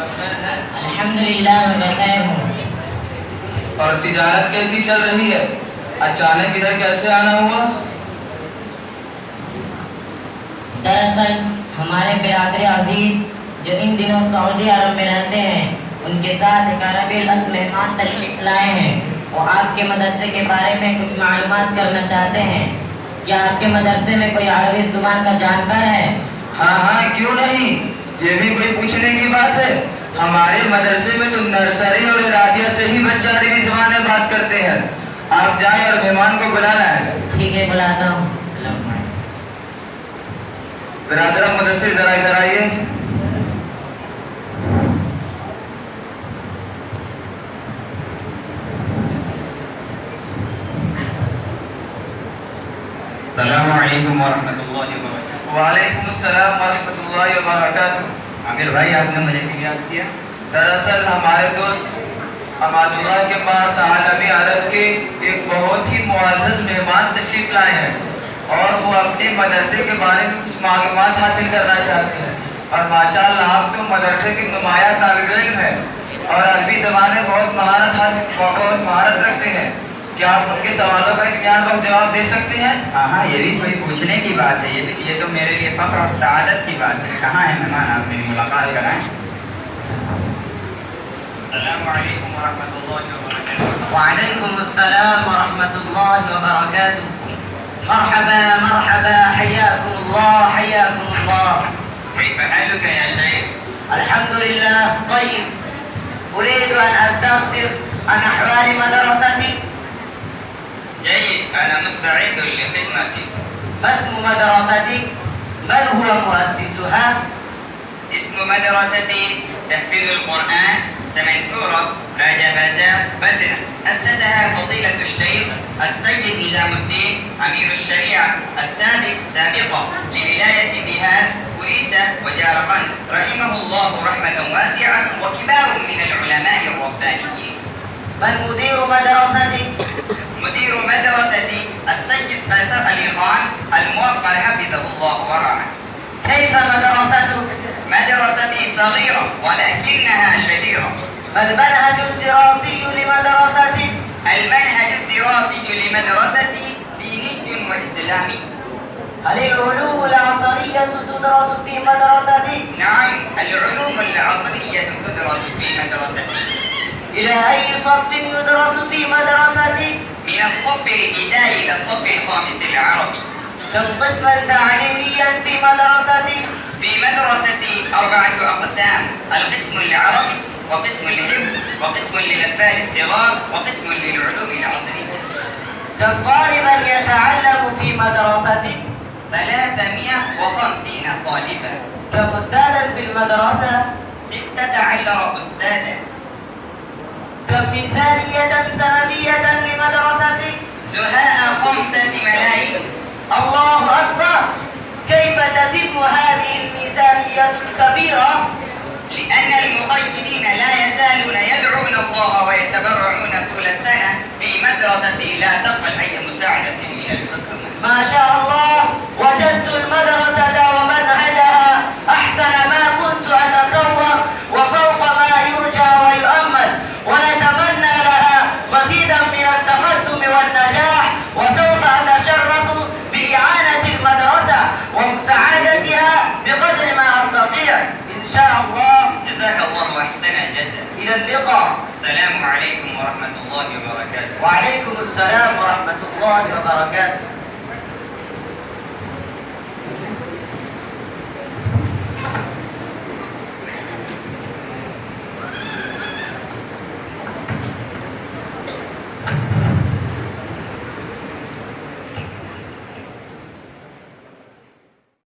الحمدللہ میں بخیر ہوں۔ اور تجارت کیسی چل رہی ہے؟ اچانک ادھر کیسے آنا ہوا؟ دراصل ہمارے برادر عزیز جو ان دنوں سعودی عرب میں رہتے ہیں، ان کے ساتھ ایک عربی الاصل مہمان تشریف لائے ہیں۔ وہ آپ کے مدرسے کے بارے میں کچھ معلومات کرنا چاہتے ہیں۔ کیا آپ کے مدرسے میں کوئی عربی زبان کا جانکار ہے؟ ہاں کیوں نہیں، یہ بھی کوئی پوچھنے کی بات ہے۔ ہمارے مدرسے میں تو نرسری اور ارادیہ سے ہی بچہ عربی زبان میں بات کرتے ہیں۔ آپ جائیں اور مہمان کو بلانا ہے۔ ٹھیک ہے، بلاتا ہوں۔ برادران مدرسے ذرا ادھر آئیے۔ السلام علیکم ورحمۃ اللہ وبرکاتہ۔ وعلیکم السلام ورحمۃ اللہ وبرکاتہ۔ عامر بھائی، آپ نے مجھے کیوں یاد کیا؟ دراصل ہمارے دوست اماد اللہ کے پاس عالمی عرب کے ایک بہت ہی معزز مہمان تشریف لائے ہیں، اور وہ اپنے مدرسے کے بارے میں کچھ معلومات حاصل کرنا چاہتے ہیں۔ اور ماشاءاللہ آپ تو مدرسے کے نمایاں طالب علم ہیں اور عربی زبان میں بہت مہارت رکھتے ہیں۔ کیا آپ ان کے سوالوں کا اطمینان بخش جواب دے سکتے ہیں؟ ہاں، یہ بھی کوئی پوچھنے کی بات ہے۔ یہ تو میرے لیے فخر اور سعادت کی بات ہے۔ کہاں ہے مہمان؟ آپ میری ملاقات کرائیں۔ السلام علیکم ورحمۃ اللہ وبرکاتہ۔ وعلیکم السلام ورحمۃ اللہ وبرکاتہ۔ مرحبا مرحبا، حیاکم اللہ حیاکم اللہ۔ كيف حالك يا شيخ؟ الحمد لله طيب. أريد أن أستفسر عن أحوال مدرستي. جيد، أنا مستعد لخدمتك. ما اسم مدرستي؟ من هو مؤسسها؟ اسم مدرستي تحفيظ القرآن سمنثورة راجبازا بدرة. أسسها فضيلة الشيخ السيد نظام الدين أمير الشريعة السادس سابقا لولاية بهاد أوريسا وجارقند، رحمه الله رحمة واسعة، وكبار من العلماء الربانيين. من مدير مدرستي؟ مدير مدرستي السيد فيصل علي خان الموقر حفظه الله ورعاه. كيف مدرستك؟ مدرستي صغيرة ولكنها شهيرة. ما المنهج الدراسي لمدرستي؟ المنهج الدراسي لمدرستي ديني وإسلامي. هل العلوم العصرية تدرس في مدرستي؟ نعم، العلوم العصرية تدرس في مدرستي. إلى أي صف يدرس في مدرستي؟ من الصف الابتدائي إلى الصف الخامس العربي. كم قسما تعليميا في مدرستي؟ في مدرستي 4 أقسام: القسم العربي، وقسم الحفظ، وقسم للأطفال الصغار، وقسم للعلوم العصرية. كم طالبا يتعلم في مدرستي؟ 350 طالبا. كم أستاذا في المدرسة؟ 16 أستاذا. كم ميزانية سنوية لمدرستي؟ زهاء 5 ملايين. الله أكبر! كيف تتم هذه الميزانية الكبيرة؟ لأن المخيرين لا يزالون يدعون الله ويتبرعون طول السنة في مدرستي، لا تقبل أي مساعدة من الحكومة. ما شاء الله، وجدت المدرسة ومنهجها أحسن ما كنت أتصور وفوق ما يرجى ويؤمل، ونتمنى لها مزيدا من التقدم والنجاح، وسوف أتشرف بإعانة المدرسة ومساعدتها بقدر ما أستطيع إن شاء الله. جزاك الله أحسن الجزاء. إلى اللقاء. السلام عليكم ورحمة الله وبركاته. وعليكم السلام ورحمة الله وبركاته.